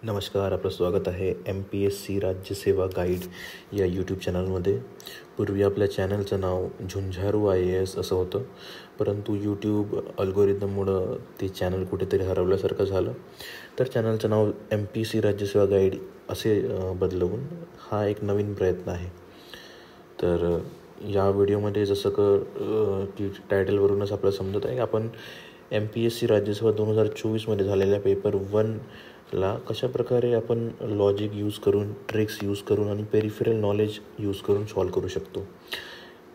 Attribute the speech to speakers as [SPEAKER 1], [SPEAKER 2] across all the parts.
[SPEAKER 1] नमस्कार, आपलं स्वागत आहे MPSC राज्यसेवा गाईड या यूट्यूब चॅनलमध्ये. पूर्वी आपल्या चॅनलचं नाव झुंझारू IAS असं होतं, परंतु यूट्यूब अल्गोरिदममुळं ते चॅनल कुठेतरी हरवल्यासारखं झालं. तर चॅनलचं नाव MPSC राज्यसेवा गाईड असे बदलवून हा एक नवीन प्रयत्न आहे. तर या व्हिडिओमध्ये जसं की टायटलवरूनच आपल्याला समजत आहे की आपण MPSC राज्यसेवा 2024मध्ये झालेल्या पेपर 1ला कशाप्रकारे आपण लॉजिक यूज करून, ट्रिक्स यूज करून आणि पेरिफेरल नॉलेज यूज करून सॉल्व करू शकतो.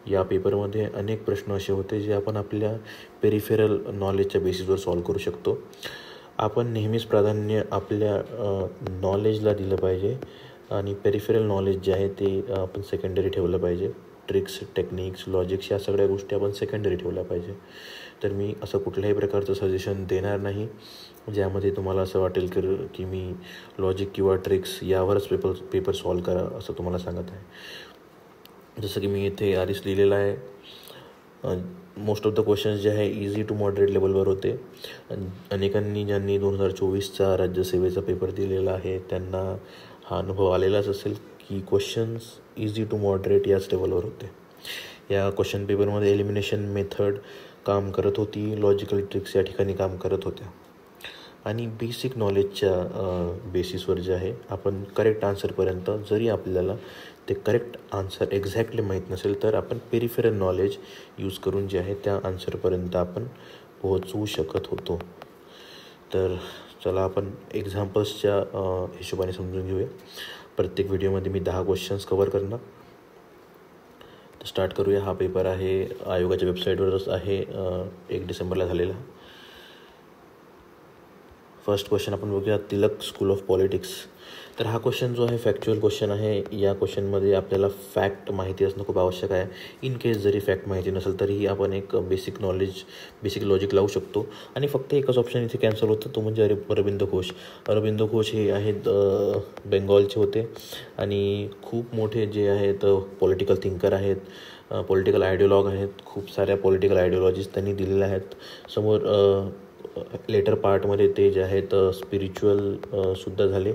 [SPEAKER 1] या पेपरमध्ये अनेक प्रश्न असे होते जे आपण आपल्या पेरिफेरल नॉलेजच्या बेसिसवर सॉल्व करू शकतो. आपण नेहमीच प्राधान्य आपल्या नॉलेजला दिलं पाहिजे आणि पेरिफेरल नॉलेज जे आहे ते आपण सेकंडरी ठेवलं पाहिजे. ट्रिक्स, टेक्निक्स, लॉजिक्स या सगळ्या गोष्टी आपण सेकंडरी ठेवल्या पाहिजे. तर मी असं कुठल्याही प्रकारचं सजेशन देणार नाही ज्यामध्ये तुम्हाला असं वाटेल की मी लॉजिक किंवा ट्रिक्स यावरच पेपर सॉल्व करा असं तुम्हाला सांगत आहे. जसं की मी इथे आधीच लिहिलेलं आहे, मोस्ट ऑफ द क्वेश्चन्स जे आहे इझी टू मॉडरेट लेवलवर होते. अनेकांनी ज्यांनी 2024चा राज्यसेवेचा पेपर दिलेला आहे त्यांना हा अनुभव आलेलाच असेल की क्वेश्चन्स इझी टू मॉडरेट याच लेवलवर होते. या क्वेश्चन पेपरमध्ये एलिमिनेशन मेथड काम करत होती, लॉजिकल ट्रिक्स या ठिकाणी काम करत होत्या आणि बेसिक नॉलेजच्या बेसिसवर जे आहे आपण करेक्ट आन्सरपर्यंत, जरी आपल्याला ते करेक्ट आन्सर एक्झॅक्टली माहीत नसेल तर आपण पेरिफेरल नॉलेज यूज करून जे आहे त्या आन्सरपर्यंत आपण पोहोचवू शकत होतो. तर चला आपण एक्झाम्पल्सच्या हिशोबाने समजून घेऊया. प्रत्येक व्हिडिओमध्ये मी 10 क्वेश्चन्स कवर करणार. तर स्टार्ट करूया. हा पेपर आहे आयोगाच्या वेबसाईटवरच आहे, 1 डिसेंबरला झालेला. फर्स्ट क्वेश्चन आपण बघूया, तिलक स्कूल ऑफ पॉलिटिक्स. तर हा क्वेश्चन जो आहे फॅक्च्युअल क्वेश्चन आहे. या क्वेश्चनमध्ये आपल्याला फॅक्ट माहिती असणं खूप आवश्यक आहे. इन केस जरी फॅक्ट माहिती नसेल तरीही आपण एक बेसिक लॉजिक लावू शकतो आणि फक्त एकच ऑप्शन इथे कॅन्सल होतं, तो म्हणजे अरविंद घोष. अरविंद घोष हे आहेत बेंगॉलचे होते आणि खूप मोठे जे आहेत पॉलिटिकल थिंकर आहेत, पॉलिटिकल आयडिओलॉग आहेत. खूप साऱ्या पॉलिटिकल आयडिओलॉजीज त्यांनी दिलेल्या आहेत. समोर लेटर पार्टमध्ये ते जे आहेत स्पिरिच्युअल सुद्धा झाले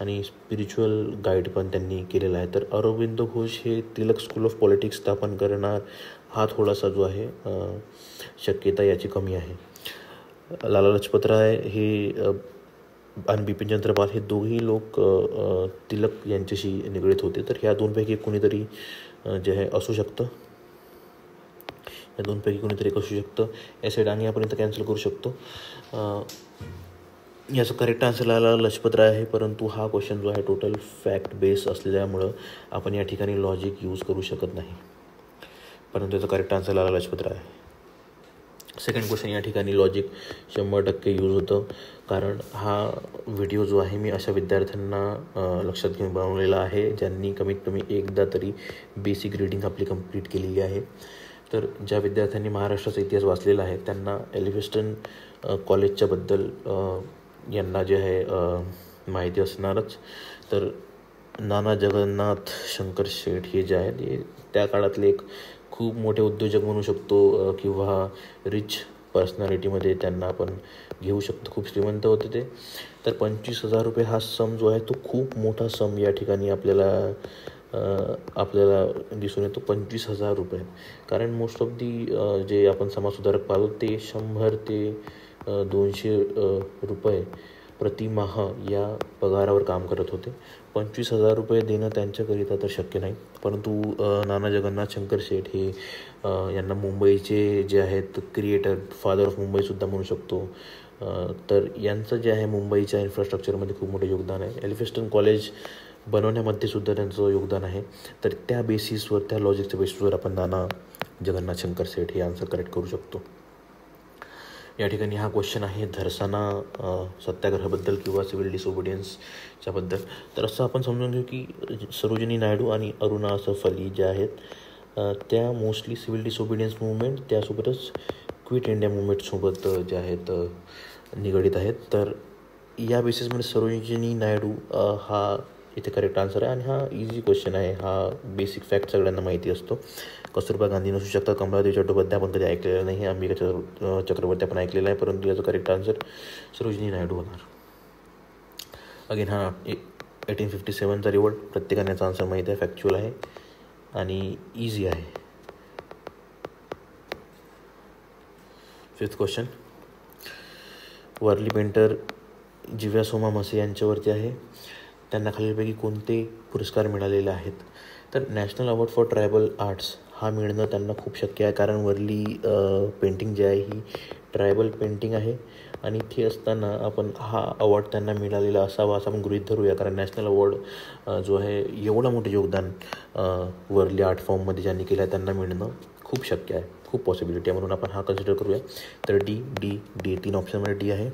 [SPEAKER 1] आणि स्पिरिच्युअल गाईड पण त्यांनी केलेला आहे. तर अरविंद घोष हे तिलक स्कूल ऑफ पॉलिटिक्स स्थापन करणार हा थोडासा जो आहे शक्यता याची कमी आहे. लाला लजपत राय हे आणि बिपिन पाल हे दोघेही लोक तिलक यांच्याशी निगडीत होते. तर ह्या दोनपैकी कोणीतरी जे आहे असू शकतं. या दोनपैकी कोणीतरी असू शकतं. या साईड आणि आपण इथं कॅन्सल करू शकतो. याचं करेक्ट आन्सर लाला लजपत राय आहे, परंतु हा क्वेश्चन जो आहे टोटल फॅक्ट बेस असल्यामुळं आपण या ठिकाणी लॉजिक यूज करू शकत नाही, परंतु याचं करेक्ट आन्सर लाला लजपत राय आहे. सेकंड क्वेश्चन, या ठिकाणी लॉजिक 100% यूज होतं, कारण हा व्हिडिओ जो आहे मी अशा विद्यार्थ्यांना लक्षात घेऊन बनवलेला आहे ज्यांनी कमीत कमी एकदा तरी बेसिक रीडिंग आपली कंप्लीट केलेली आहे. तर ज्या विद्यार्थ्यांनी महाराष्ट्राचा इतिहास वाचलेला आहे त्यांना एलिफिन्स्टन कॉलेजच्याबद्दल यांना जे आहे माहिती असणारच. तर नाना जगन्नाथ शंकर शेठ हे जे आहेत हे त्या काळातले एक खूप मोठे उद्योजक म्हणू शकतो किंवा रिच पर्सनॅलिटीमध्ये त्यांना आपण घेऊ शकतो. खूप श्रीमंत होते ते. तर 25,000 रुपये हा सम जो आहे तो खूप मोठा सम या ठिकाणी आपल्याला दिसून येतो. 25,000 रुपये, कारण मोस्ट ऑफ जे आपण समाजसुधारक पाहतो ते 100 ते 200 रुपये प्रतिमाह या पगारावर काम करत होते. 25,000 रुपये देणं त्यांच्याकरिता तर शक्य नाही. परंतु नाना जगन्नाथ शंकर शेठ हे यांना मुंबईचे जे आहेत क्रिएटर, फादर ऑफ मुंबईसुद्धा म्हणू शकतो. तर यांचं जे आहे मुंबईच्या इन्फ्रास्ट्रक्चरमध्ये खूप मोठं योगदान आहे. एलिफिन्स्टन कॉलेज बनवण्यामध्ये सुद्धा त्यांचं योगदान आहे. तर त्या बेसिसवर, त्या लॉजिकच्या बेसिसवर आपण नाना जगन्नाथ शंकर शेठ हे आन्सर करेक्ट करू शकतो. या ठिकाणी हा क्वेश्चन आहे धरसाना सत्याग्रहाबद्दल किंवा सिव्हिल डिसओबिडियन्सच्याबद्दल. तर असं आपण समजून घेऊ की सरोजिनी नायडू आणि अरुणा असफ अली ज्या आहेत त्या मोस्टली सिव्हिल डिसओबिडियन्स मुवमेंट त्यासोबतच क्विट इंडिया मुवमेंटसोबत ज्या आहेत निगडीत आहेत. तर या बेसिसमध्ये सरोजिनी नायडू हा इथे करेक्ट आन्सर आहे आणि हा इझी क्वेश्चन आहे. हा बेसिक फॅक्ट सगळ्यांना माहिती असतो. कस्तुरबा गांधी नसू शकतात, कमलादेवी चट्टोपाध्याय आपण कधी ऐकलेलं नाही, अंबिका चक्रवर्ती आपण ऐकलेलं आहे, परंतु याचं करेक्ट आन्सर सरोजिनी नायडू होणार. अगेन हा 1857चा रिवोल्ट. प्रत्येकाने याचा आन्सर माहिती आहे, फॅक्च्युअल आहे आणि इझी आहे. 5th question. Warli painter Jivya Soma Mashe यांच्यावरती आहे. त्यांना खालीलपैकी कोणते पुरस्कार मिळालेले आहेत? तर national award for tribal arts हा मिळणं त्यांना खूप शक्य आहे, कारण वरली पेंटिंग जी आहे ही ट्रायबल पेंटिंग आहे आणि ती असताना आपण हा अवॉर्ड त्यांना मिळालेला असावा असं आपण गृहीत धरूया, कारण नॅशनल अवॉर्ड जो आहे एवढं मोठं योगदान वरली आर्ट फॉर्ममध्ये ज्यांनी केलं आहे त्यांना मिळणं खूप शक्य आहे, खूप पॉसिबिलिटी आहे, म्हणून आपण हा कन्सिडर करूया. तर डी 3 ऑप्शनमध्ये डी आहे.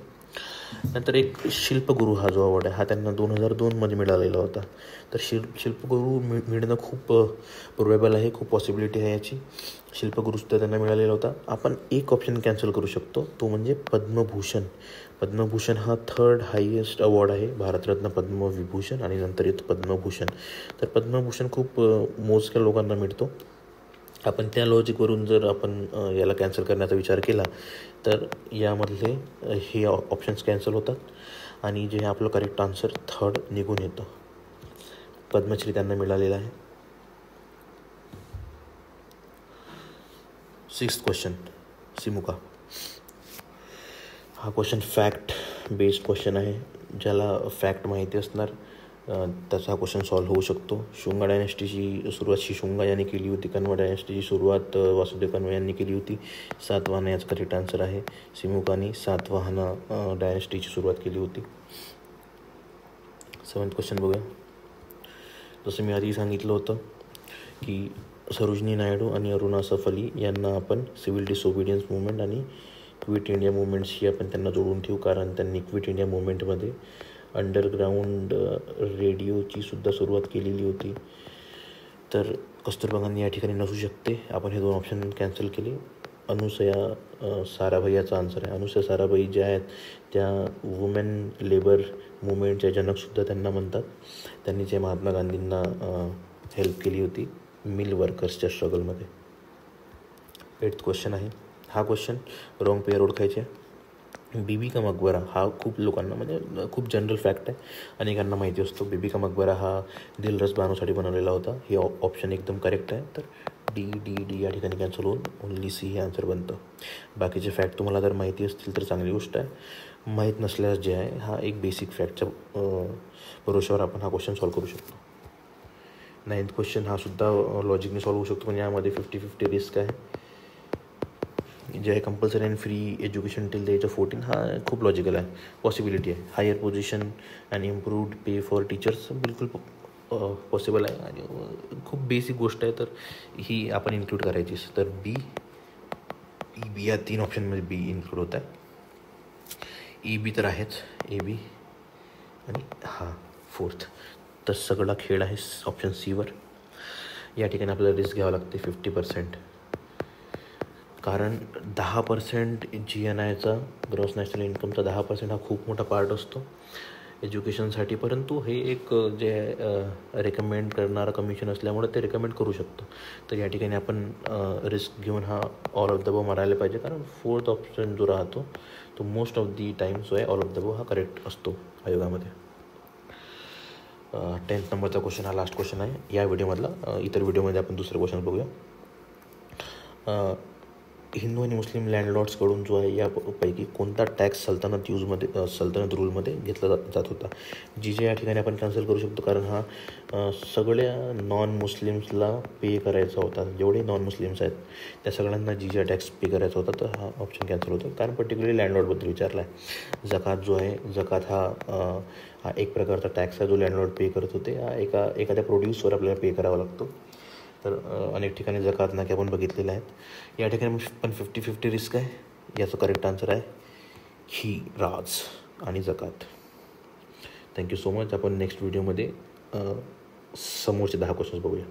[SPEAKER 1] नंतर एक शिल्पगुरू हा जो अवॉर्ड आहे हा त्यांना 2002मध्ये मिळालेला होता. तर शिल्पगुरू मिळणं खूप प्रोबेबल आहे, खूप पॉसिबिलिटी आहे याची. शिल्पगुरूसुद्धा त्यांना मिळालेला होता. आपण एक ऑप्शन कॅन्सल करू शकतो, तो म्हणजे पद्मभूषण. पद्मभूषण हा 3rd हायेस्ट अवॉर्ड आहे. भारतरत्न, पद्मविभूषण आणि नंतर येतो पद्मभूषण. तर पद्मभूषण खूप मोजक्या लोकांना मिळतो. आपण त्या लॉजिकवरून जर आपण याला कॅन्सल करण्याचा विचार केला तर यामधले हे ऑप्शन्स कॅन्सल होतात आणि जे आपलं करेक्ट आन्सर 3rd निघून येतं. पद्मश्री त्यांना मिळालेला आहे. 6th question. सिमुका. हा क्वेश्चन फॅक्ट बेस्ड क्वेश्चन आहे. ज्याला फॅक्ट माहिती असणार त्याचा हा क्वेश्चन सॉल्व्ह होऊ शकतो. शुंगा डायनेस्टीची सुरुवात शिशुंगा यांनी केली होती. कण्व डायनेस्टीची सुरुवात वासुदेव कण्व यांनी केली होती. सातवाहन याचा करेक्ट आन्सर आहे. सिमुकानी सातवाहन डायनेस्टीची सुरुवात केली होती. 7th क्वेश्चन बघूया. जसं मी आधी सांगितलं होतं की सरोजिनी नायडू आणि अरुणा सफली यांना आपण सिव्हिल डिसओबिडियन्स मुवमेंट आणि क्विट इंडिया मुवमेंट्सशी आपण त्यांना जोडून ठेवू, कारण त्यांनी क्विट इंडिया मुवमेंटमध्ये अंडरग्राऊंड रेडिओची सुद्धा सुरुवात केलेली होती. तर कस्तुरबा गांधी या ठिकाणी नसू शकते. आपण हे 2 ऑप्शन कॅन्सल केले. अनुसया साराभाई याचा आन्सर आहे. अनुसया साराभाई ज्या आहेत त्या वुमेन लेबर मुवमेंटच्या जनकसुद्धा त्यांना म्हणतात. त्यांनी जे महात्मा गांधींना हेल्प केली होती मिल वर्कर्सच्या स्ट्रगलमध्ये. 8th क्वेश्चन आहे. हा क्वेश्चन रॉंग पेअर ओळखायचे. बीबी का मकबरा हा खूप लोकांना म्हणजे खूप जनरल फॅक्ट आहे, अनेकांना माहिती असतो. बीबी का मकबरा हा दिलरस बानोसाठी बनवलेला होता. हे ऑप्शन एकदम करेक्ट आहे. तर डी या ठिकाणी कॅन्सल होऊन ओनली सी हे आन्सर बनतं. बाकीचे फॅक्ट तुम्हाला जर माहिती असतील तर चांगली गोष्ट आहे. माहीत नसल्यास जे आहे हा एक बेसिक फॅक्टच्या भरोश्यावर आपण हा क्वेश्चन सॉल्व्ह करू शकतो. 9th क्वेश्चन हा सुद्धा लॉजिकने सॉल्व्ह होऊ शकतो, पण यामध्ये 50-50 रिस्क आहे. जे आहे compulsory and free education till the age of 14 हा खूप लॉजिकल आहे, पॉसिबिलिटी आहे. Higher position and improved pay for teachers बिलकुल पॉसिबल आहे आणि खूप बेसिक गोष्ट आहे, तर ही आपण इन्क्लूड करायची. तर बी बी या 3 ऑप्शनमध्ये बी इन्क्लूड होत आहे. बी तर आहेच, बी आणि हा 4th. तर सगळा खेळ आहे ऑप्शन सीवर. या ठिकाणी आपल्याला रिस्क घ्यावं लागते 50%, कारण 10% GNIचा ग्रॉस नॅशनल इन्कमचा 10% हा खूप मोठा पार्ट असतो एज्युकेशनसाठी. परंतु हे एक जे रेकमेंड करणारा कमिशन असल्यामुळे ते रेकमेंड करू शकतो. तर या ठिकाणी आपण रिस्क घेऊन हा ऑल ऑफ द अबव मारायला पाहिजे, कारण 4th ऑप्शन जो राहतो तो मोस्ट ऑफ दी टाईम जो आहे ऑल ऑफ द अबव हा करेक्ट असतो आयोगामध्ये. 10th नंबरचा क्वेश्चन हा लास्ट क्वेश्चन आहे या व्हिडिओमधला. इतर व्हिडिओमध्ये आपण दुसरे क्वेश्चन बघूया. हिंदू आणि मुस्लिम लँडलॉर्ड्सकडून जो आहे यापैकी कोणता टॅक्स सल्तनत रूलमध्ये घेतला जात होता? जिजे या ठिकाणी आपण कॅन्सल करू शकतो, कारण हा सगळ्या नॉन मुस्लिम्सला पे करायचा होता. जेवढे नॉन मुस्लिम्स आहेत त्या सगळ्यांना जिजिया टॅक्स पे करायचा होता, तर हा ऑप्शन कॅन्सल होतो, कारण पर्टिक्युलरली लँडलॉर्डबद्दल विचारला आहे. जकात जो आहे, जकात हा एक प्रकारचा टॅक्स आहे जो लँडलॉर्ड पे करत होते. हा एखाद्या प्रोड्यूसवर आपल्याला पे करावा लागतो. तर अनेक ठिकाणी जकात नाके आपण बघितलेले आहेत. या ठिकाणी पण 50-50 रिस्क आहे. याचं करेक्ट आन्सर आहे राज आणि जकात. Thank you so much. आपण नेक्स्ट व्हिडिओमध्ये समोरचे 10 क्वेश्चन्स बघूया.